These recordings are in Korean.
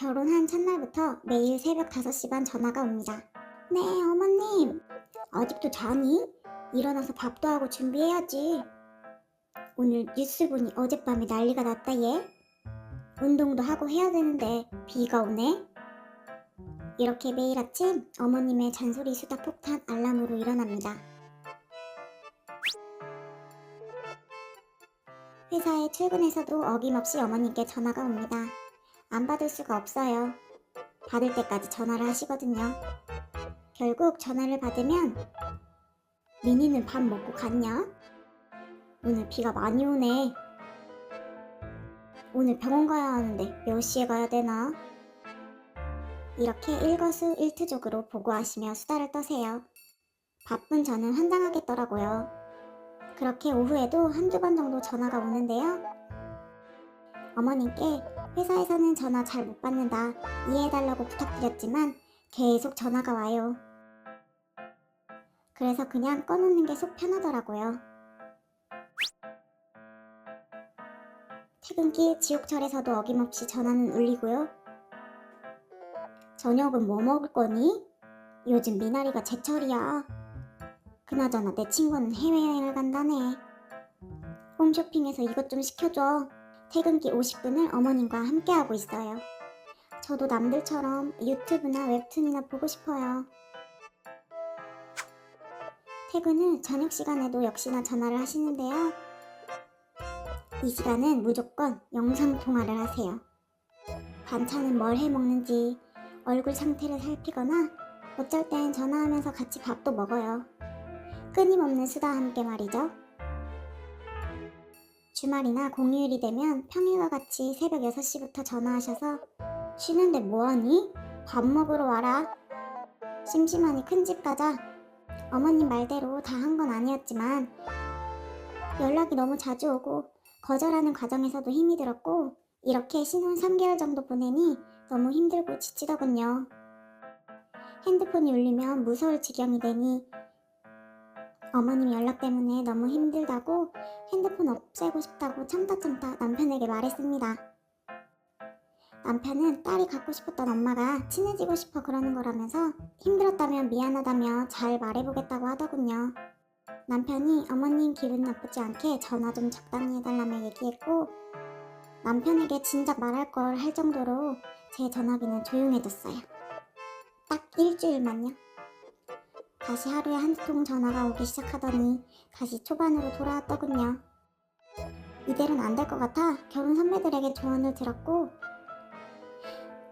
결혼한 첫날부터 매일 새벽 5시 반 전화가 옵니다. 네, 어머님. 아직도 자니? 일어나서 밥도 하고 준비해야지. 오늘 뉴스 보니 어젯밤에 난리가 났다 얘. 운동도 하고 해야 되는데 비가 오네. 이렇게 매일 아침 어머님의 잔소리 수다 폭탄 알람으로 일어납니다. 회사에 출근해서도 어김없이 어머님께 전화가 옵니다. 안 받을 수가 없어요. 받을 때까지 전화를 하시거든요. 결국 전화를 받으면 민희는 밥 먹고 갔냐? 오늘 비가 많이 오네. 오늘 병원 가야 하는데 몇 시에 가야 되나? 이렇게 일거수일투족으로 보고하시며 수다를 떠세요. 바쁜 저는 환장하겠더라고요. 그렇게 오후에도 한두 번 정도 전화가 오는데요. 어머님께 회사에서는 전화 잘 못 받는다, 이해해달라고 부탁드렸지만 계속 전화가 와요. 그래서 그냥 꺼놓는 게 속 편하더라고요. 퇴근길 지옥철에서도 어김없이 전화는 울리고요. 저녁은 뭐 먹을 거니? 요즘 미나리가 제철이야. 그나저나 내 친구는 해외여행을 간다네. 홈쇼핑에서 이것 좀 시켜줘. 퇴근길 50분을 어머님과 함께하고 있어요. 저도 남들처럼 유튜브나 웹툰이나 보고 싶어요. 퇴근 후 저녁 시간에도 역시나 전화를 하시는데요. 이 시간은 무조건 영상통화를 하세요. 반찬은 뭘 해먹는지, 얼굴 상태를 살피거나 어쩔 땐 전화하면서 같이 밥도 먹어요. 끊임없는 수다와 함께 말이죠. 주말이나 공휴일이 되면 평일과 같이 새벽 6시부터 전화하셔서 쉬는데 뭐하니? 밥 먹으러 와라. 심심하니 큰 집 가자. 어머님 말대로 다 한 건 아니었지만 연락이 너무 자주 오고 거절하는 과정에서도 힘이 들었고 이렇게 신혼 3개월 정도 보내니 너무 힘들고 지치더군요. 핸드폰이 울리면 무서울 지경이 되니 어머님 연락 때문에 너무 힘들다고 핸드폰 없애고 싶다고 참다 남편에게 말했습니다. 남편은 딸이 갖고 싶었던 엄마가 친해지고 싶어 그러는 거라면서 힘들었다면 미안하다며 잘 말해보겠다고 하더군요. 남편이 어머님 기분 나쁘지 않게 전화 좀 적당히 해달라며 얘기했고 남편에게 진작 말할 걸 할 정도로 제 전화기는 조용해졌어요. 딱 일주일만요. 다시 하루에 한두 통 전화가 오기 시작하더니 다시 초반으로 돌아왔더군요. 이대로는 안 될 것 같아 결혼 선배들에게 조언을 들었고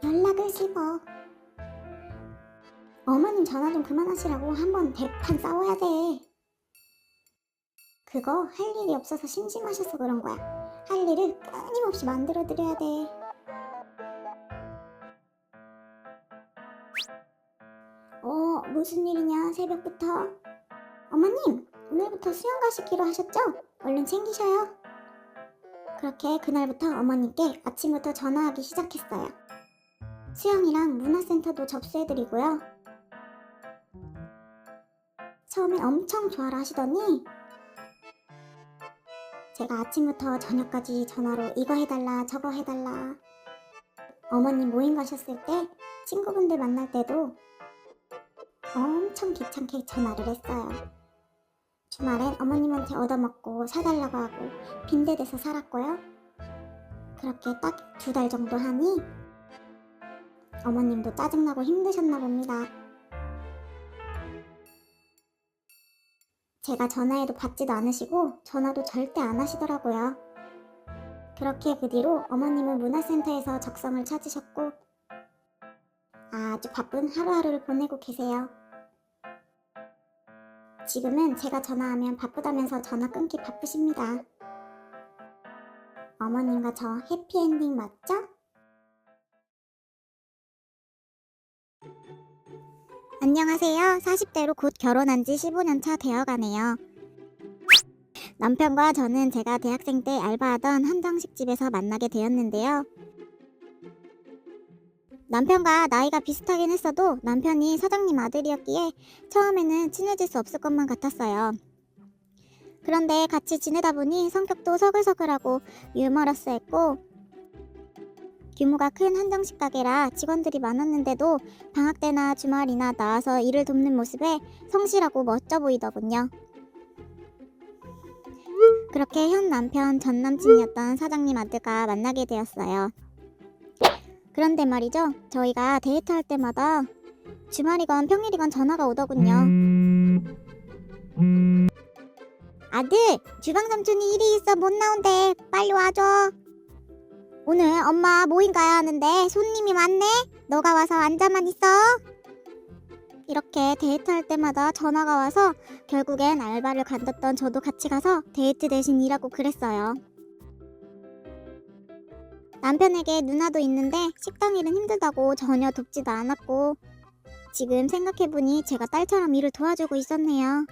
연락을 씹어. 어머님 전화 좀 그만하시라고 한번 대판 싸워야 돼. 그거 할 일이 없어서 심심하셔서 그런 거야. 할 일을 끊임없이 만들어드려야 돼. 무슨 일이냐 새벽부터? 어머님 오늘부터 수영 가시기로 하셨죠? 얼른 챙기셔요. 그렇게 그날부터 어머님께 아침부터 전화하기 시작했어요. 수영이랑 문화센터도 접수해드리고요. 처음엔 엄청 좋아라 하시더니 제가 아침부터 저녁까지 전화로 이거 해달라 저거 해달라. 어머님 모임 가셨을 때 친구분들 만날 때도 엄청 귀찮게 전화를 했어요. 주말엔 어머님한테 얻어먹고 사달라고 하고 빈대대서 살았고요. 그렇게 딱 2달 정도 하니 어머님도 짜증나고 힘드셨나 봅니다. 제가 전화해도 받지도 않으시고 전화도 절대 안 하시더라고요. 그렇게 그 뒤로 어머님은 문화센터에서 적성을 찾으셨고 아주 바쁜 하루하루를 보내고 계세요. 지금은 제가 전화하면 바쁘다면서 전화 끊기 바쁘십니다. 어머님과 저 해피엔딩 맞죠? 안녕하세요. 40대로 곧 결혼한 지 15년 차 되어가네요. 남편과 저는 제가 대학생 때 알바하던 한정식집에서 만나게 되었는데요. 남편과 나이가 비슷하긴 했어도 남편이 사장님 아들이었기에 처음에는 친해질 수 없을 것만 같았어요. 그런데 같이 지내다 보니 성격도 서글서글하고 유머러스했고 규모가 큰 한정식 가게라 직원들이 많았는데도 방학 때나 주말이나 나와서 일을 돕는 모습에 성실하고 멋져 보이더군요. 그렇게 현 남편 전 남친이었던 사장님 아들과 만나게 되었어요. 그런데 말이죠, 저희가 데이트할 때마다 주말이건 평일이건 전화가 오더군요. 아들, 주방 삼촌이 일이 있어 못 나온대. 빨리 와줘. 오늘 엄마 모임 가야 하는데 손님이 많네. 너가 와서 앉아만 있어. 이렇게 데이트할 때마다 전화가 와서 결국엔 알바를 관뒀던 저도 같이 가서 데이트 대신 일하고 그랬어요. 남편에게 누나도 있는데 식당 일은 힘들다고 전혀 돕지도 않았고, 지금 생각해보니 제가 딸처럼 일을 도와주고 있었네요.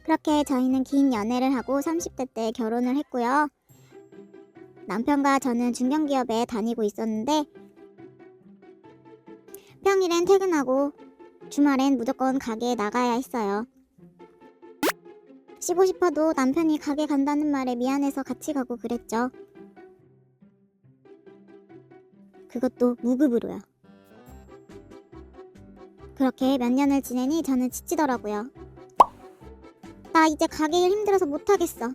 그렇게 저희는 긴 연애를 하고 30대 때 결혼을 했고요. 남편과 저는 중견기업에 다니고 있었는데 평일엔 퇴근하고 주말엔 무조건 가게에 나가야 했어요. 쉬고 싶어도 남편이 가게 간다는 말에 미안해서 같이 가고 그랬죠. 그것도 무급으로요. 그렇게 몇 년을 지내니 저는 지치더라고요. 나 이제 가게 일 힘들어서 못하겠어.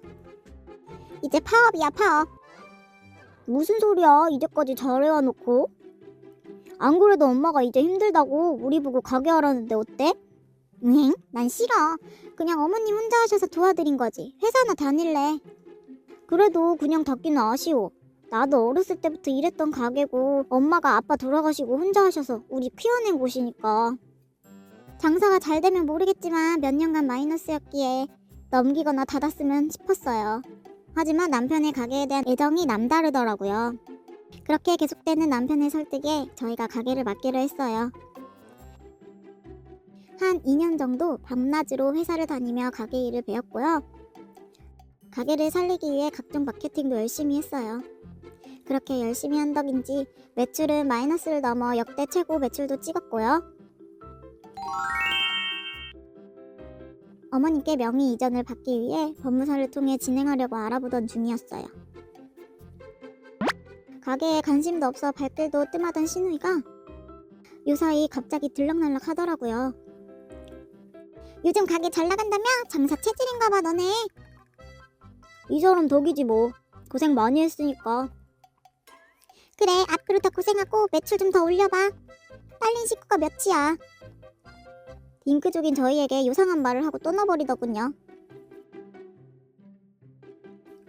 이제 파업이야, 파업. 무슨 소리야, 이제까지 잘해와놓고. 안 그래도 엄마가 이제 힘들다고 우리 보고 가게 하라는데 어때? 응? 난 싫어. 그냥 어머님 혼자 하셔서 도와드린 거지. 회사나 다닐래. 그래도 그냥 닫기는 아쉬워. 나도 어렸을 때부터 일했던 가게고 엄마가 아빠 돌아가시고 혼자 하셔서 우리 키워낸 곳이니까. 장사가 잘 되면 모르겠지만 몇 년간 마이너스였기에 넘기거나 닫았으면 싶었어요. 하지만 남편의 가게에 대한 애정이 남다르더라고요. 그렇게 계속되는 남편의 설득에 저희가 가게를 맡기로 했어요. 한 2년 정도 밤낮으로 회사를 다니며 가게 일을 배웠고요. 가게를 살리기 위해 각종 마케팅도 열심히 했어요. 그렇게 열심히 한 덕인지 매출은 마이너스를 넘어 역대 최고 매출도 찍었고요. 어머님께 명의 이전을 받기 위해 법무사를 통해 진행하려고 알아보던 중이었어요. 가게에 관심도 없어 발길도 뜸하던 신우이가 요사이 갑자기 들락날락 하더라고요. 요즘 가게 잘 나간다며? 장사 체질인가봐 너네. 이 사람 덕이지 뭐. 고생 많이 했으니까. 그래, 앞으로 더 고생하고 매출 좀 더 올려봐. 딸린 식구가 몇이야. 딩크족인 저희에게 요상한 말을 하고 떠나버리더군요.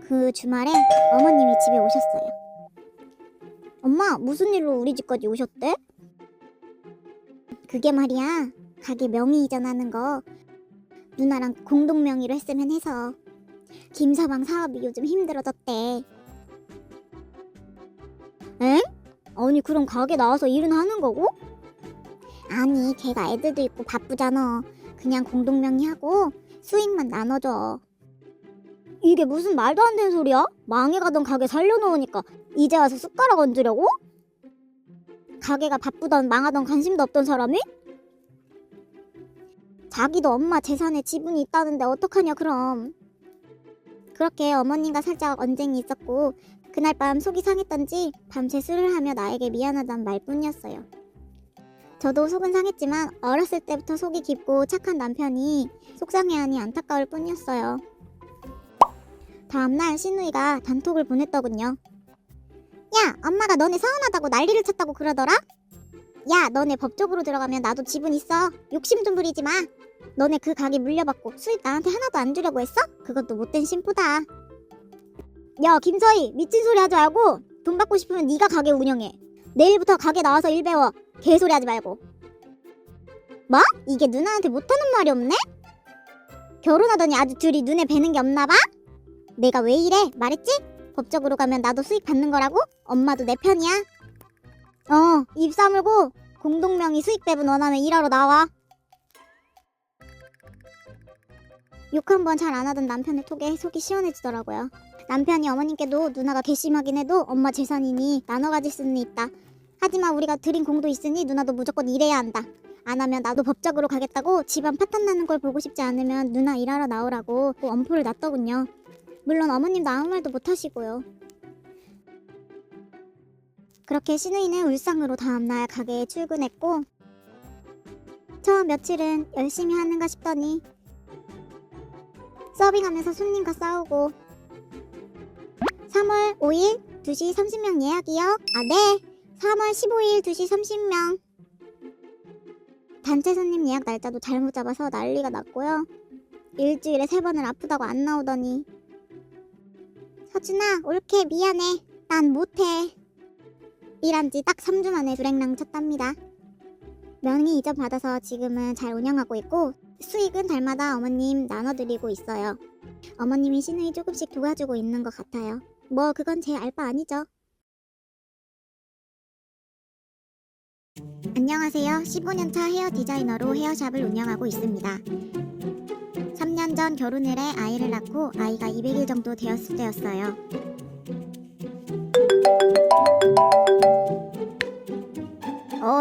그 주말에 어머님이 집에 오셨어요. 엄마, 무슨 일로 우리 집까지 오셨대? 그게 말이야, 가게 명의 이전하는 거 누나랑 공동 명의로 했으면 해서. 김서방 사업이 요즘 힘들어졌대. 엥? 아니 그럼 가게 나와서 일은 하는 거고? 아니 걔가 애들도 있고 바쁘잖아. 그냥 공동 명의하고 수익만 나눠줘. 이게 무슨 말도 안 되는 소리야? 망해가던 가게 살려놓으니까 이제 와서 숟가락 얹으려고? 가게가 바쁘던 망하던 관심도 없던 사람이? 자기도 엄마 재산에 지분이 있다는데 어떡하냐 그럼. 그렇게 어머님과 살짝 언쟁이 있었고 그날 밤 속이 상했던지 밤새 술을 하며 나에게 미안하단 말뿐이었어요. 저도 속은 상했지만 어렸을 때부터 속이 깊고 착한 남편이 속상해하니 안타까울 뿐이었어요. 다음날 신우이가 단톡을 보냈더군요. 야, 엄마가 너네 서운하다고 난리를 쳤다고 그러더라? 야, 너네 법적으로 들어가면 나도 지분 있어. 욕심 좀 부리지 마. 너네 그 가게 물려받고 수익 나한테 하나도 안 주려고 했어? 그것도 못된 심보다. 야, 김서희, 미친 소리 하지 말고 돈 받고 싶으면 네가 가게 운영해. 내일부터 가게 나와서 일 배워. 개소리 하지 말고. 뭐? 이게 누나한테 못하는 말이 없네? 결혼하더니 아주 둘이 눈에 뵈는 게 없나 봐? 내가 왜 이래? 말했지? 법적으로 가면 나도 수익 받는 거라고? 엄마도 내 편이야. 입 사물고 공동명의 수익 배분 원하면 일하러 나와. 욕 한 번 잘 안 하던 남편의 톡에 속이 시원해지더라고요. 남편이 어머님께도 누나가 괘씸하긴 해도 엄마 재산이니 나눠 가질 수는 있다. 하지만 우리가 들인 공도 있으니 누나도 무조건 일해야 한다. 안 하면 나도 법적으로 가겠다고 집안 파탄 나는 걸 보고 싶지 않으면 누나 일하러 나오라고 엄포를 놨더군요. 물론 어머님도 아무 말도 못 하시고요. 그렇게 신우이는 울상으로 다음날 가게에 출근했고, 처음 며칠은 열심히 하는가 싶더니 서빙하면서 손님과 싸우고. 3월 5일 2시 30명 예약이요? 아, 네. 3월 15일 2시 30명. 단체 손님 예약 날짜도 잘못 잡아서 난리가 났고요. 일주일에 3번을 아프다고 안 나오더니. 서준아, 올케 미안해. 난 못해. 일한 지 딱 3주 만에 불행랑 쳤답니다. 명의 이전 받아서 지금은 잘 운영하고 있고, 수익은 달마다 어머님 나눠드리고 있어요. 어머님이 신우이 조금씩 도와주고 있는 것 같아요. 뭐 그건 제 알 바 아니죠. 안녕하세요. 15년차 헤어 디자이너로 헤어샵을 운영하고 있습니다. 3년 전 결혼을 해 아이를 낳고 아이가 200일 정도 되었을 때였어요.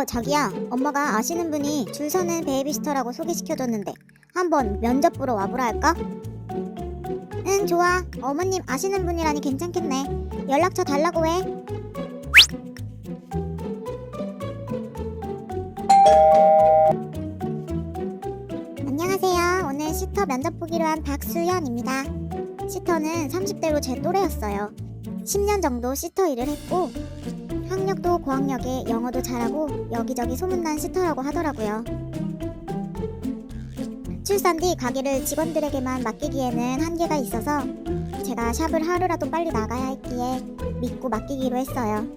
자기야, 엄마가 아시는 분이 줄 서는 베이비시터라고 소개시켜줬는데 한번 면접 보러 와보라 할까? 응, 좋아. 어머님 아시는 분이라니 괜찮겠네. 연락처 달라고 해. 안녕하세요. 오늘 시터 면접 보기로 한 박수현입니다. 시터는 30대로 제 또래였어요. 10년 정도 시터 일을 했고, 학력도 고학력에 영어도 잘하고 여기저기 소문난 시터라고 하더라고요. 출산 뒤 가게를 직원들에게만 맡기기에는 한계가 있어서 제가 샵을 하루라도 빨리 나가야 했기에 믿고 맡기기로 했어요.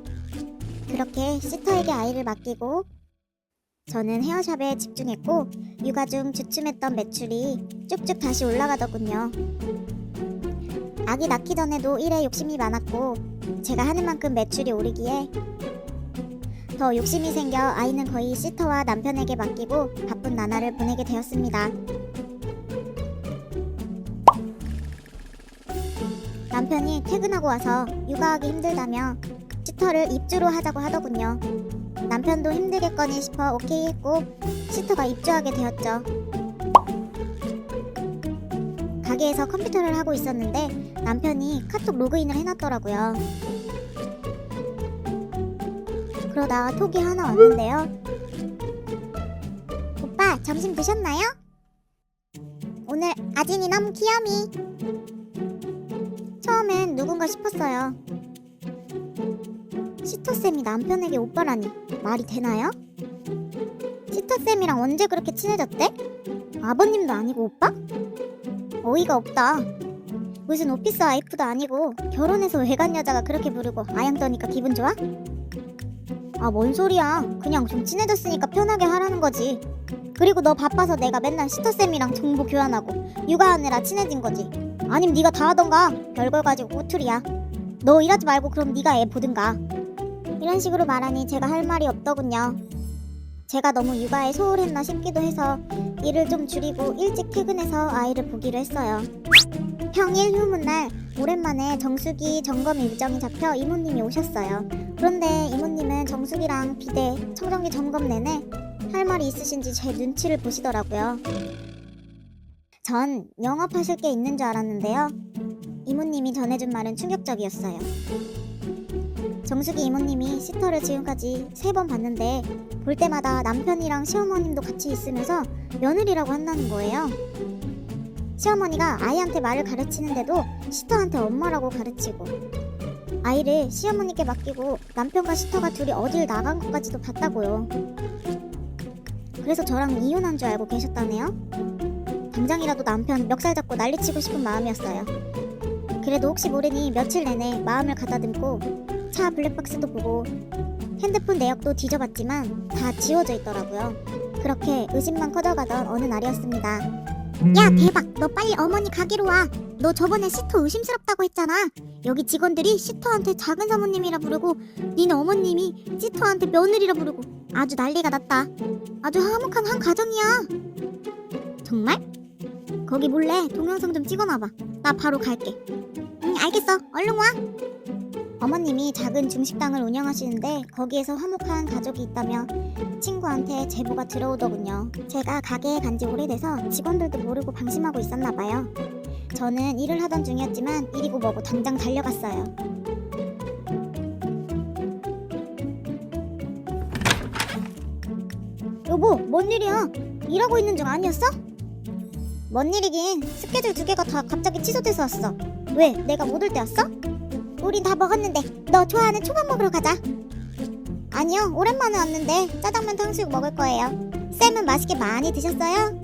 그렇게 시터에게 아이를 맡기고 저는 헤어샵에 집중했고, 육아 중 주춤했던 매출이 쭉쭉 다시 올라가더군요. 아기 낳기 전에도 일에 욕심이 많았고, 제가 하는 만큼 매출이 오르기에 더 욕심이 생겨 아이는 거의 시터와 남편에게 맡기고 바쁜 나날을 보내게 되었습니다. 남편이 퇴근하고 와서 육아하기 힘들다며 시터를 입주로 하자고 하더군요. 남편도 힘들겠거니 싶어 오케이 했고 시터가 입주하게 되었죠. 가게에서 컴퓨터를 하고 있었는데 남편이 카톡 로그인을 해놨더라고요. 그러다 톡이 하나 왔는데요. 오빠, 점심 드셨나요? 오늘 아진이 너무 귀여미. 처음엔 누군가 싶었어요. 시터쌤이 남편에게 오빠라니 말이 되나요? 시터쌤이랑 언제 그렇게 친해졌대? 아버님도 아니고 오빠? 어이가 없다. 무슨 오피스 와이프도 아니고 결혼해서 외간 여자가 그렇게 부르고 아양 떠니까 기분 좋아? 아, 뭔 소리야. 그냥 좀 친해졌으니까 편하게 하라는 거지. 그리고 너 바빠서 내가 맨날 시터쌤이랑 정보 교환하고 육아하느라 친해진 거지. 아님 네가 다 하던가. 별걸 가지고 꼬투리야. 너 일하지 말고 그럼 네가 애 보든가. 이런 식으로 말하니 제가 할 말이 없더군요. 제가 너무 육아에 소홀했나 싶기도 해서 일을 좀 줄이고 일찍 퇴근해서 아이를 보기로 했어요. 평일 휴무날 오랜만에 정수기 점검 일정이 잡혀 이모님이 오셨어요. 그런데 이모님은 정수기랑 비데, 청정기 점검 내내 할 말이 있으신지 제 눈치를 보시더라고요. 전 영업하실 게 있는 줄 알았는데요. 이모님이 전해준 말은 충격적이었어요. 정수기 이모님이 시터를 지금까지 3번 봤는데 볼 때마다 남편이랑 시어머님도 같이 있으면서 며느리라고 한다는 거예요. 시어머니가 아이한테 말을 가르치는데도 시터한테 엄마라고 가르치고, 아이를 시어머니께 맡기고 남편과 시터가 둘이 어딜 나간 것까지도 봤다고요. 그래서 저랑 이혼한 줄 알고 계셨다네요. 당장이라도 남편 멱살 잡고 난리치고 싶은 마음이었어요. 그래도 혹시 모르니 며칠 내내 마음을 가다듬고 차 블랙박스도 보고 핸드폰 내역도 뒤져봤지만 다 지워져 있더라고요. 그렇게 의심만 커져가던 어느 날이었습니다. 야, 대박! 너 빨리 어머니 가게로 와. 너 저번에 시터 의심스럽다고 했잖아. 여기 직원들이 시터한테 작은 사모님이라 부르고 니네 어머님이 시터한테 며느리라 부르고 아주 난리가 났다. 아주 화목한 한 가정이야. 정말? 거기 몰래 동영상 좀 찍어놔봐. 나 바로 갈게. 응, 알겠어. 얼른 와. 어머님이 작은 중식당을 운영하시는데 거기에서 화목한 가족이 있다며 친구한테 제보가 들어오더군요. 제가 가게에 간 지 오래돼서 직원들도 모르고 방심하고 있었나봐요. 저는 일을 하던 중이었지만 일이고 뭐고 당장 달려갔어요. 여보, 뭔 일이야? 일하고 있는 중 아니었어? 뭔 일이긴. 스케줄 2개가 다 갑자기 취소돼서 왔어. 왜? 내가 못 올 때였어? 우린 다 먹었는데 너 좋아하는 초밥 먹으러 가자. 아니요, 오랜만에 왔는데 짜장면 탕수육 먹을 거예요. 쌤은 맛있게 많이 드셨어요?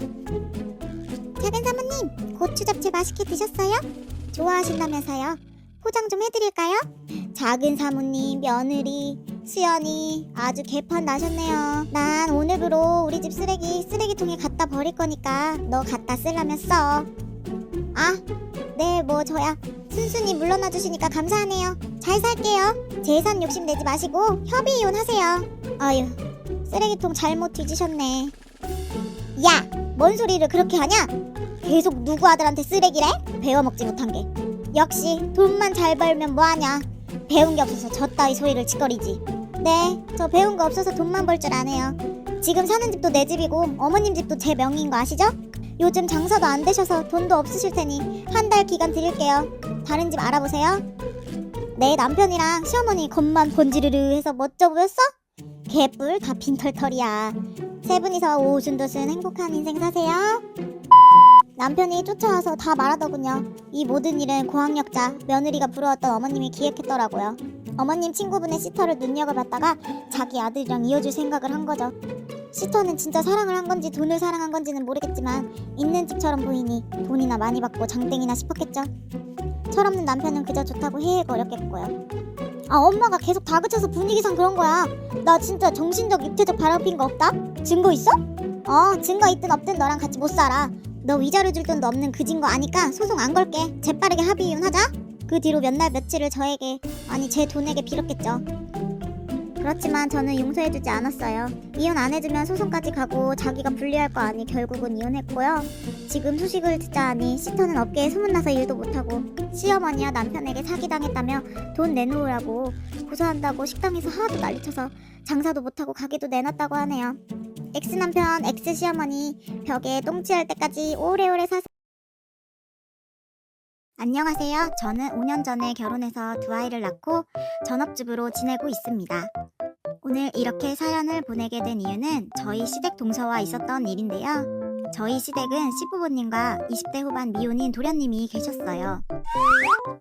작은 사모님, 고추 잡채 맛있게 드셨어요? 좋아하신다면서요. 포장 좀 해드릴까요? 작은 사모님, 며느리, 수연이 아주 개판 나셨네요. 난 오늘부로 우리 집 쓰레기통에 갖다 버릴 거니까 너 갖다 쓰려면 써. 아, 네, 뭐 저야 순순히 물러나 주시니까 감사하네요. 잘 살게요. 재산 욕심 내지 마시고 협의 이혼하세요. 아유, 쓰레기통 잘못 뒤지셨네. 야, 뭔 소리를 그렇게 하냐? 계속 누구 아들한테 쓰레기래? 배워먹지 못한 게. 역시 돈만 잘 벌면 뭐하냐. 배운 게 없어서 저 따위 소리를 짓거리지. 네, 저 배운 거 없어서 돈만 벌 줄 아네요. 지금 사는 집도 내 집이고 어머님 집도 제 명의인 거 아시죠? 요즘 장사도 안 되셔서 돈도 없으실 테니 한 달 기간 드릴게요. 다른 집 알아보세요. 내 남편이랑 시어머니 겉만 번지르르 해서 멋져 보였어? 개뿔 다 빈털털이야. 세 분이서 오순도순 행복한 인생 사세요. 남편이 쫓아와서 다 말하더군요. 이 모든 일은 고학력자 며느리가 부러웠던 어머님이 기획했더라고요. 어머님 친구분의 시터를 눈여겨봤다가 자기 아들이랑 이어줄 생각을 한 거죠. 시터는 진짜 사랑을 한 건지 돈을 사랑한 건지는 모르겠지만 있는 집처럼 보이니 돈이나 많이 받고 장땡이나 싶었겠죠. 철없는 남편은 그저 좋다고 헤헤거렸겠고요. 아, 엄마가 계속 다그쳐서 분위기상 그런 거야. 나 진짜 정신적 육체적 바람핀 거 없다? 증거 있어? 증거 있든 없든 너랑 같이 못 살아. 너 위자료 줄 돈도 없는 그 증거 아니까 소송 안 걸게. 재빠르게 합의 이혼하자. 그 뒤로 몇 날 며칠을 저에게, 아니 제 돈에게 빌었겠죠. 그렇지만 저는 용서해주지 않았어요. 이혼 안 해주면 소송까지 가고 자기가 불리할 거 아니 결국은 이혼했고요. 지금 소식을 듣자 하니 시터는 업계에 소문나서 일도 못하고 시어머니와 남편에게 사기당했다며 돈 내놓으라고 고소한다고 식당에서 하도 난리쳐서 장사도 못하고 가게도 내놨다고 하네요. 엑스남편 엑스시어머니 벽에 똥치할 때까지 오래오래 사세요. 안녕하세요. 저는 5년 전에 결혼해서 2아이를 낳고 전업주부로 지내고 있습니다. 오늘 이렇게 사연을 보내게 된 이유는 저희 시댁 동서와 있었던 일인데요. 저희 시댁은 시부모님과 20대 후반 미혼인 도련님이 계셨어요.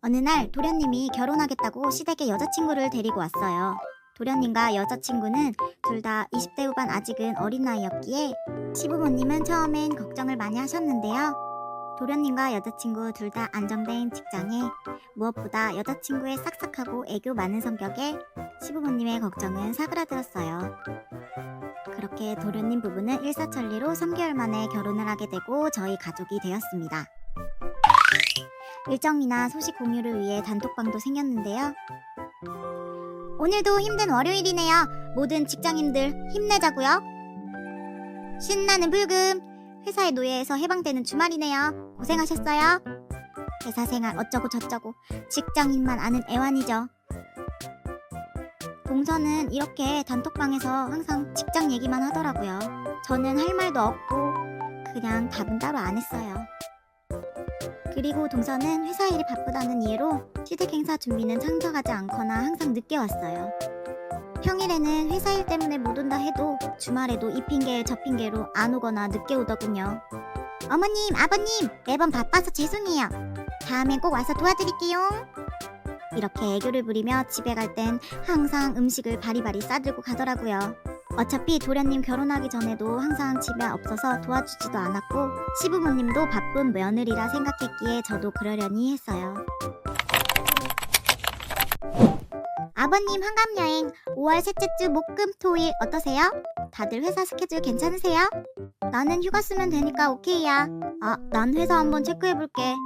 어느 날 도련님이 결혼하겠다고 시댁에 여자친구를 데리고 왔어요. 도련님과 여자친구는 둘 다 20대 후반 아직은 어린 나이였기에 시부모님은 처음엔 걱정을 많이 하셨는데요. 도련님과 여자친구 둘 다 안정된 직장에 무엇보다 여자친구의 싹싹하고 애교 많은 성격에 시부모님의 걱정은 사그라들었어요. 그렇게 도련님 부부는 일사천리로 3개월 만에 결혼을 하게 되고 저희 가족이 되었습니다. 일정이나 소식 공유를 위해 단톡방도 생겼는데요. 오늘도 힘든 월요일이네요. 모든 직장인들 힘내자고요. 신나는 불금. 회사의 노예에서 해방되는 주말이네요. 고생하셨어요. 회사 생활 어쩌고 저쩌고 직장인만 아는 애완이죠. 동서는 이렇게 단톡방에서 항상 직장 얘기만 하더라고요. 저는 할 말도 없고 그냥 답은 따로 안 했어요. 그리고 동서는 회사 일이 바쁘다는 이유로 시댁 행사 준비는 참석하지 않거나 항상 늦게 왔어요. 평일에는 회사 일 때문에 못 온다 해도 주말에도 이 핑계 저 핑계로 안 오거나 늦게 오더군요. 어머님, 아버님, 매번 바빠서 죄송해요. 다음엔 꼭 와서 도와드릴게요. 이렇게 애교를 부리며 집에 갈 땐 항상 음식을 바리바리 싸들고 가더라고요. 어차피 도련님 결혼하기 전에도 항상 집에 없어서 도와주지도 않았고 시부모님도 바쁜 며느리라 생각했기에 저도 그러려니 했어요. 아버님 환갑여행 5월 셋째 주 목금 토일 어떠세요? 다들 회사 스케줄 괜찮으세요? 나는 휴가 쓰면 되니까 오케이야. 난 회사 한번 체크해볼게.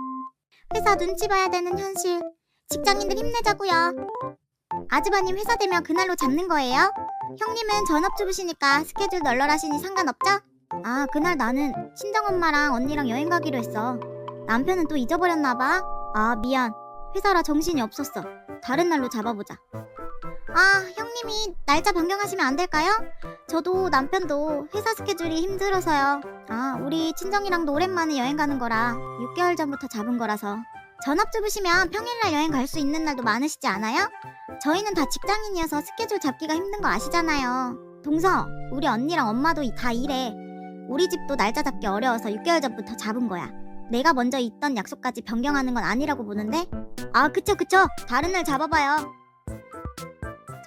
회사 눈치 봐야 되는 현실. 직장인들 힘내자고요. 아주버님 회사 되면 그날로 잡는 거예요? 형님은 전업주부시니까 스케줄 널널하시니 상관없죠? 그날 나는 친정엄마랑 언니랑 여행 가기로 했어. 남편은 또 잊어버렸나봐. 미안. 회사라 정신이 없었어. 다른 날로 잡아보자. 형님이 날짜 변경하시면 안 될까요? 저도 남편도 회사 스케줄이 힘들어서요. 우리 친정이랑도 오랜만에 여행 가는 거라 6개월 전부터 잡은 거라서. 전업주부시면 평일날 여행 갈 수 있는 날도 많으시지 않아요? 저희는 다 직장인이어서 스케줄 잡기가 힘든 거 아시잖아요. 동서, 우리 언니랑 엄마도 다 일해. 우리 집도 날짜 잡기 어려워서 6개월 전부터 잡은 거야. 내가 먼저 있던 약속까지 변경하는 건 아니라고 보는데? 아, 그쵸. 다른 날 잡아봐요.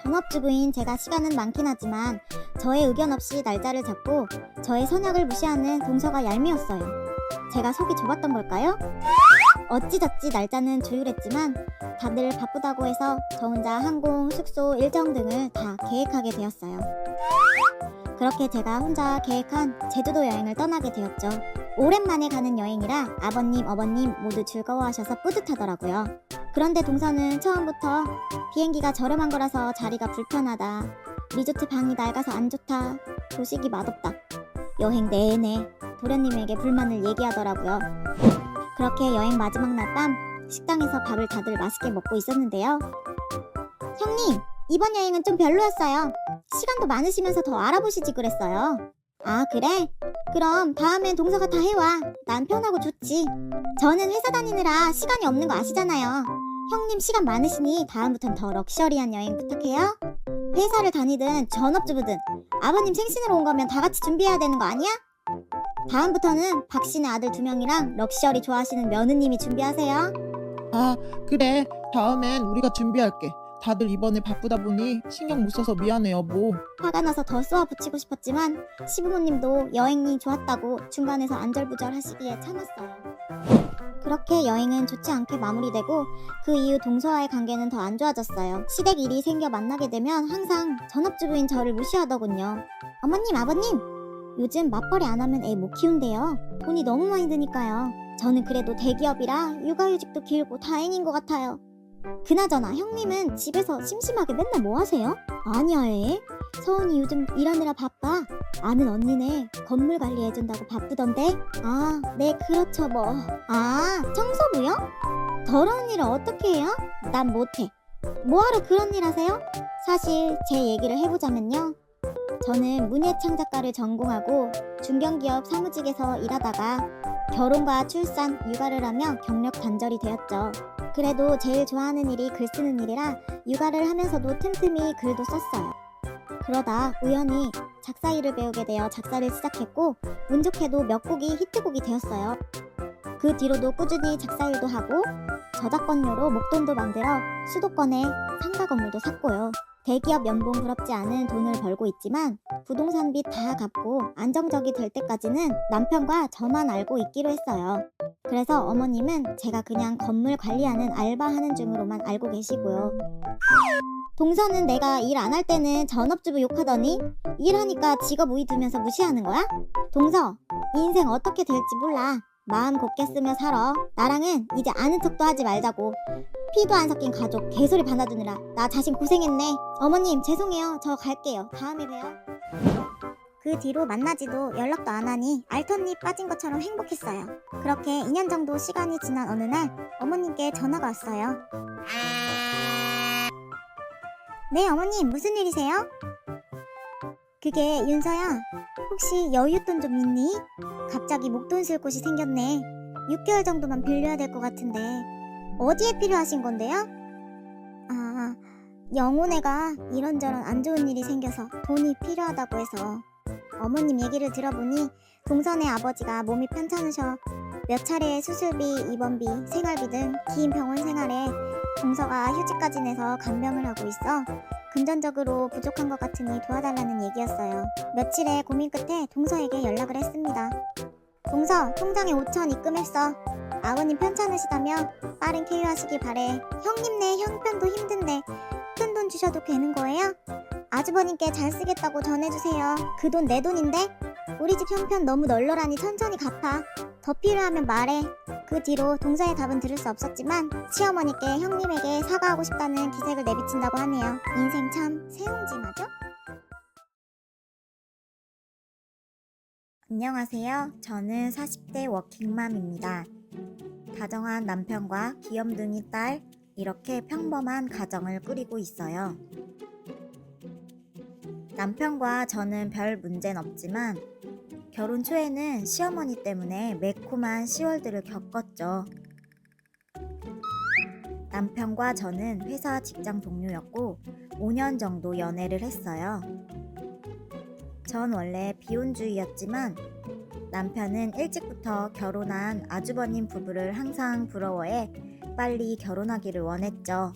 전업주부인 제가 시간은 많긴 하지만 저의 의견 없이 날짜를 잡고 저의 선약을 무시하는 동서가 얄미웠어요. 제가 속이 좁았던 걸까요? 어찌저찌 날짜는 조율했지만 다들 바쁘다고 해서 저 혼자 항공, 숙소, 일정 등을 다 계획하게 되었어요. 그렇게 제가 혼자 계획한 제주도 여행을 떠나게 되었죠. 오랜만에 가는 여행이라 아버님, 어머님 모두 즐거워하셔서 뿌듯하더라고요. 그런데 동서는 처음부터 비행기가 저렴한 거라서 자리가 불편하다, 리조트 방이 낡아서 안 좋다, 조식이 맛없다, 여행 내내 도련님에게 불만을 얘기하더라고요. 그렇게 여행 마지막 날 밤 식당에서 밥을 다들 맛있게 먹고 있었는데요. 형님, 이번 여행은 좀 별로였어요. 시간도 많으시면서 더 알아보시지 그랬어요. 아, 그래? 그럼 다음엔 동서가 다 해와. 난 편하고 좋지. 저는 회사 다니느라 시간이 없는 거 아시잖아요. 형님 시간 많으시니 다음부턴 더 럭셔리한 여행 부탁해요. 회사를 다니든 전업주부든 아버님 생신으로 온 거면 다 같이 준비해야 되는 거 아니야? 다음부터는 박씨네 아들 2명이랑 럭셔리 좋아하시는 며느님이 준비하세요. 아, 그래. 다음엔 우리가 준비할게. 다들 이번에 바쁘다 보니 신경 못 써서 미안해, 여보. 화가 나서 더 쏘아 붙이고 싶었지만 시부모님도 여행이 좋았다고 중간에서 안절부절 하시기에 참았어요. 그렇게 여행은 좋지 않게 마무리되고 그 이후 동서와의 관계는 더 안 좋아졌어요. 시댁 일이 생겨 만나게 되면 항상 전업주부인 저를 무시하더군요. 어머님, 아버님, 요즘 맞벌이 안 하면 애 못 키운대요. 돈이 너무 많이 드니까요. 저는 그래도 대기업이라 육아휴직도 길고 다행인 것 같아요. 그나저나 형님은 집에서 심심하게 맨날 뭐 하세요? 아니야, 애. 서은이 요즘 일하느라 바빠. 아는 언니네 건물 관리해준다고 바쁘던데. 아, 네, 그렇죠 뭐. 아, 청소부요? 더러운 일을 어떻게 해요? 난 못해. 뭐하러 그런 일 하세요? 사실 제 얘기를 해보자면요, 저는 문예창작과를 전공하고 중견기업 사무직에서 일하다가 결혼과 출산, 육아를 하며 경력 단절이 되었죠. 그래도 제일 좋아하는 일이 글 쓰는 일이라 육아를 하면서도 틈틈이 글도 썼어요. 그러다 우연히 작사 일을 배우게 되어 작사를 시작했고 운 좋게도 몇 곡이 히트곡이 되었어요. 그 뒤로도 꾸준히 작사 일도 하고 저작권료로 목돈도 만들어 수도권에 상가 건물도 샀고요. 대기업 연봉 부럽지 않은 돈을 벌고 있지만 부동산 빚 다 갚고 안정적이 될 때까지는 남편과 저만 알고 있기로 했어요. 그래서 어머님은 제가 그냥 건물 관리하는 알바하는 중으로만 알고 계시고요. 동서는 내가 일 안 할 때는 전업주부 욕하더니 일하니까 직업 우위 두면서 무시하는 거야? 동서, 인생 어떻게 될지 몰라. 마음 곱게 쓰며 살아. 나랑은 이제 아는 척도 하지 말자고. 피도 안 섞인 가족 개소리 받아주느라 나 자신 고생했네. 어머님 죄송해요. 저 갈게요. 다음에 봬요. 그 뒤로 만나지도 연락도 안 하니 알턴니 빠진 것처럼 행복했어요. 그렇게 2년 정도 시간이 지난 어느 날 어머님께 전화가 왔어요. 네, 어머님 무슨 일이세요? 그게 윤서야, 혹시 여윳돈 좀 있니? 갑자기 목돈 쓸 곳이 생겼네. 6개월 정도만 빌려야 될 것 같은데 어디에 필요하신 건데요? 아, 영혼애가 이런저런 안 좋은 일이 생겨서 돈이 필요하다고 해서. 어머님 얘기를 들어보니 동선의 아버지가 몸이 편찮으셔 몇 차례의 수술비, 입원비, 생활비 등 긴 병원 생활에 동서가 휴직까지 내서 간병을 하고 있어 금전적으로 부족한 것 같으니 도와달라는 얘기였어요. 며칠의 고민 끝에 동서에게 연락을 했습니다. 동서, 통장에 5천 입금했어. 아버님 편찮으시다며 빠른 쾌유하시길 바래. 형님네 형편도 힘든데 큰 돈 주셔도 되는 거예요? 아주버님께 잘 쓰겠다고 전해주세요. 그 돈 내 돈인데? 우리 집 형편 너무 널널하니 천천히 갚아. 더 필요하면 말해. 그 뒤로 동서의 답은 들을 수 없었지만 시어머니께 형님에게 사과하고 싶다는 기색을 내비친다고 하네요. 인생 참 새옹지마죠? 안녕하세요. 저는 40대 워킹맘입니다. 다정한 남편과 귀염둥이 딸, 이렇게 평범한 가정을 꾸리고 있어요. 남편과 저는 별 문제는 없지만 결혼 초에는 시어머니 때문에 매콤한 시월들을 겪었죠. 남편과 저는 회사 직장 동료였고 5년 정도 연애를 했어요. 전 원래 비혼주의였지만 남편은 일찍부터 결혼한 아주버님 부부를 항상 부러워해 빨리 결혼하기를 원했죠.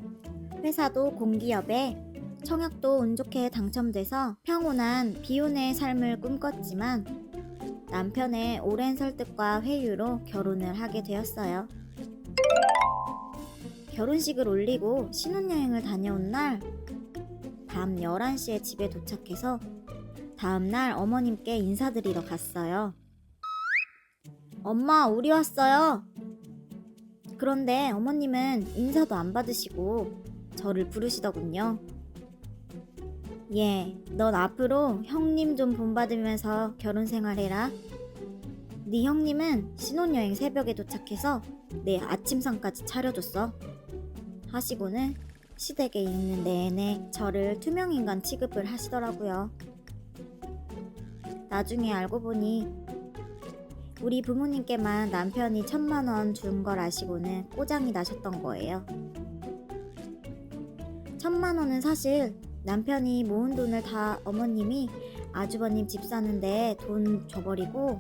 회사도 공기업에 청약도 운 좋게 당첨돼서 평온한 비혼의 삶을 꿈꿨지만 남편의 오랜 설득과 회유로 결혼을 하게 되었어요. 결혼식을 올리고 신혼여행을 다녀온 날 밤 11시에 집에 도착해서 다음날 어머님께 인사드리러 갔어요. 엄마, 우리 왔어요. 그런데 어머님은 인사도 안 받으시고 저를 부르시더군요. 예, 넌 앞으로 형님 좀 본받으면서 결혼 생활해라. 네 형님은 신혼여행 새벽에 도착해서 내 아침상까지 차려줬어. 하시고는 시댁에 있는 내내 저를 투명인간 취급을 하시더라고요. 나중에 알고 보니 우리 부모님께만 남편이 1,000만 원 준 걸 아시고는 꼬장이 나셨던 거예요. 1,000만 원은 사실 남편이 모은 돈을 다 어머님이 아주버님 집 사는데 돈 줘버리고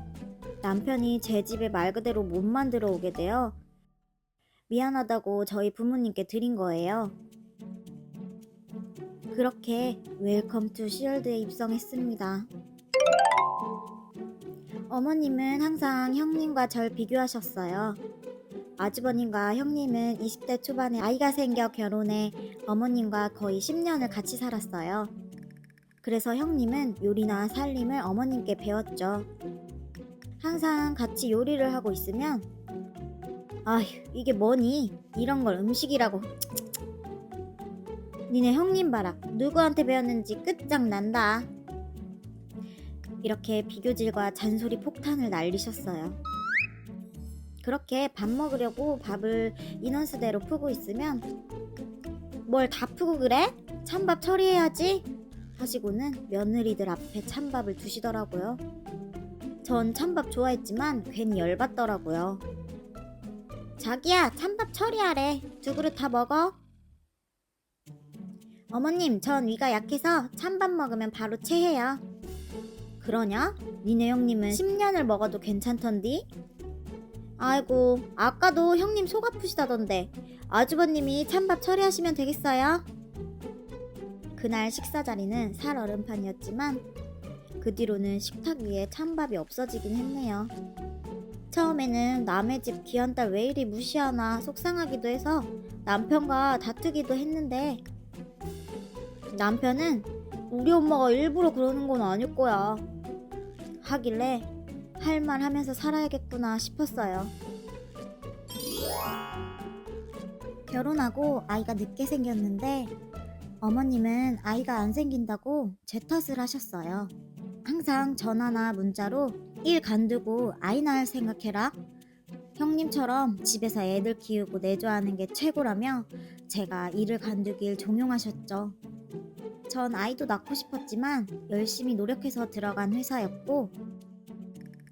남편이 제 집에 말 그대로 못 만들어 오게 되어 미안하다고 저희 부모님께 드린 거예요. 그렇게 웰컴 투 시월드에 입성했습니다. 어머님은 항상 형님과 절 비교하셨어요. 아주버님과 형님은 20대 초반에 아이가 생겨 결혼해 어머님과 거의 10년을 같이 살았어요. 그래서 형님은 요리나 살림을 어머님께 배웠죠. 항상 같이 요리를 하고 있으면 아휴, 이게 뭐니? 이런 걸 음식이라고. 니네 형님 봐라. 누구한테 배웠는지 끝장난다. 이렇게 비교질과 잔소리 폭탄을 날리셨어요. 그렇게 밥 먹으려고 밥을 인원수대로 푸고 있으면 뭘 다 푸고 그래? 찬밥 처리해야지 하시고는 며느리들 앞에 찬밥을 두시더라고요. 전 찬밥 좋아했지만 괜히 열받더라고요. 자기야, 찬밥 처리하래. 2그릇 다 먹어. 어머님, 전 위가 약해서 찬밥 먹으면 바로 체해요. 그러냐? 니네 형님은 10년을 먹어도 괜찮던디? 아이고, 아까도 형님 속 아프시다던데 아주버님이 찬밥 처리하시면 되겠어요? 그날 식사 자리는 살얼음판이었지만 그 뒤로는 식탁 위에 찬밥이 없어지긴 했네요. 처음에는 남의 집 귀한 딸 왜 이리 무시하나 속상하기도 해서 남편과 다투기도 했는데 남편은 우리 엄마가 일부러 그러는 건 아닐 거야 하길래 할 말 하면서 살아야겠구나 싶었어요. 결혼하고 아이가 늦게 생겼는데 어머님은 아이가 안 생긴다고 제 탓을 하셨어요. 항상 전화나 문자로 일 간두고 아이 낳을 생각해라. 형님처럼 집에서 애들 키우고 내조하는 게 최고라며 제가 일을 간두길 종용하셨죠. 전 아이도 낳고 싶었지만 열심히 노력해서 들어간 회사였고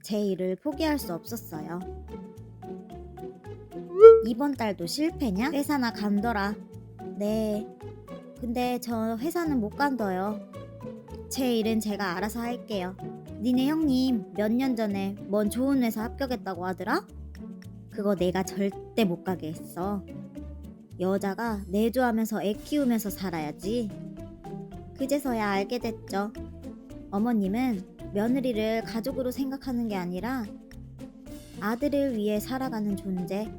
제 일을 포기할 수 없었어요. 이번 달도 실패냐? 회사나 간더라. 네. 근데 저 회사는 못 간둬요. 제 일은 제가 알아서 할게요. 니네 형님 몇 년 전에 뭔 좋은 회사 합격했다고 하더라? 그거 내가 절대 못 가게 했어. 여자가 내조하면서 애 키우면서 살아야지. 그제서야 알게 됐죠. 어머님은 며느리를 가족으로 생각하는 게 아니라 아들을 위해 살아가는 존재.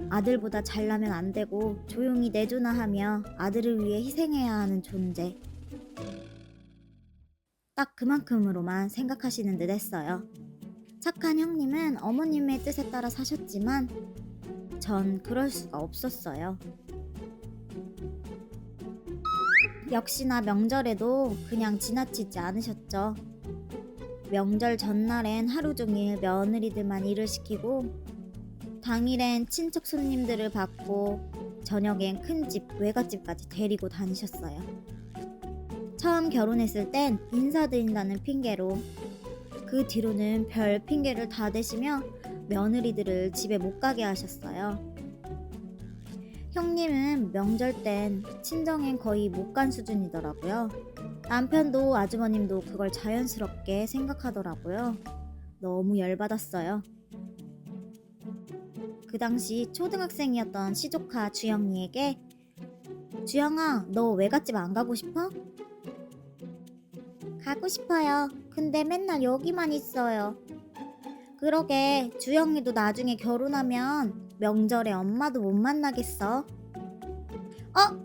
아들보다 잘나면 안 되고 조용히 내조나 하며 아들을 위해 희생해야 하는 존재. 딱 그만큼으로만 생각하시는 듯 했어요. 착한 형님은 어머님의 뜻에 따라 사셨지만 전 그럴 수가 없었어요. 역시나 명절에도 그냥 지나치지 않으셨죠. 명절 전날엔 하루 종일 며느리들만 일을 시키고 당일엔 친척 손님들을 받고 저녁엔 큰집 외갓집까지 데리고 다니셨어요. 처음 결혼했을 땐 인사드린다는 핑계로 그 뒤로는 별 핑계를 다 대시며 며느리들을 집에 못 가게 하셨어요. 형님은 명절 땐 친정엔 거의 못 간 수준이더라고요. 남편도 아주버님도 그걸 자연스럽게 생각하더라고요. 너무 열받았어요. 그 당시 초등학생이었던 시조카 주영이에게 주영아, 너 외갓집 안 가고 싶어? 가고 싶어요. 근데 맨날 여기만 있어요. 그러게 주영이도 나중에 결혼하면 명절에 엄마도 못 만나겠어.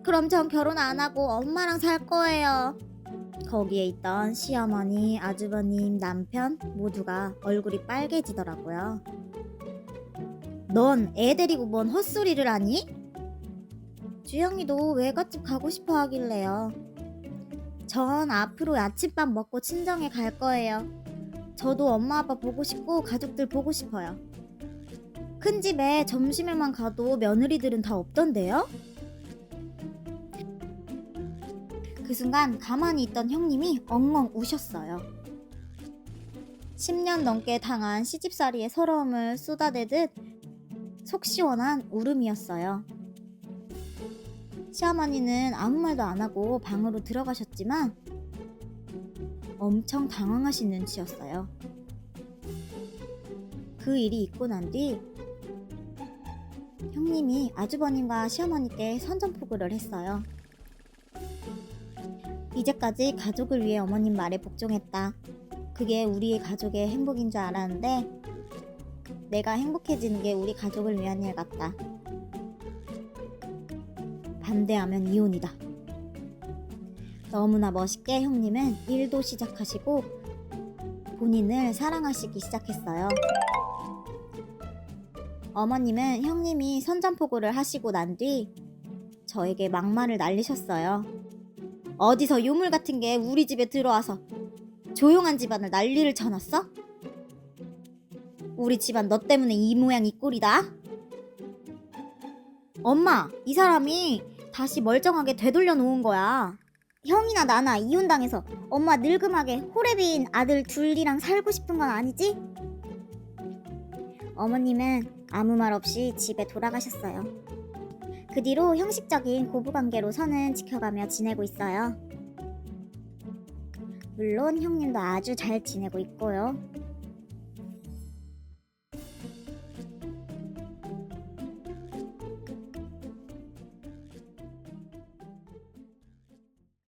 그럼 전 결혼 안 하고 엄마랑 살 거예요. 거기에 있던 시어머니, 아주버님, 남편 모두가 얼굴이 빨개지더라고요. 넌 애 데리고 뭔 헛소리를 하니? 주영이도 외갓집 가고 싶어 하길래요. 전 앞으로 아침밥 먹고 친정에 갈 거예요. 저도 엄마 아빠 보고 싶고 가족들 보고 싶어요. 큰 집에 점심에만 가도 며느리들은 다 없던데요? 그 순간 가만히 있던 형님이 엉엉 우셨어요. 10년 넘게 당한 시집살이의 서러움을 쏟아내듯 속 시원한 울음이었어요. 시어머니는 아무 말도 안 하고 방으로 들어가셨지만 엄청 당황하신 눈치였어요. 그 일이 있고 난 뒤 형님이 아주버님과 시어머니께 선전포고를 했어요. 이제까지 가족을 위해 어머님 말에 복종했다. 그게 우리 가족의 행복인 줄 알았는데 내가 행복해지는 게 우리 가족을 위한 일 같다. 반대하면 이혼이다. 너무나 멋있게 형님은 일도 시작하시고 본인을 사랑하시기 시작했어요. 어머님은 형님이 선전포고를 하시고 난 뒤 저에게 막말을 날리셨어요. 어디서 유물 같은 게 우리 집에 들어와서 조용한 집안을 난리를 쳐놨어? 우리 집안 너 때문에 이 모양 이 꼴이다. 엄마, 이 사람이 다시 멀쩡하게 되돌려 놓은 거야. 형이나 나나 이혼당해서 엄마 늙음하게 호래비인 아들 둘이랑 살고 싶은 건 아니지? 어머님은 아무 말 없이 집에 돌아가셨어요. 그 뒤로 형식적인 고부관계로 선은 지켜가며 지내고 있어요. 물론 형님도 아주 잘 지내고 있고요.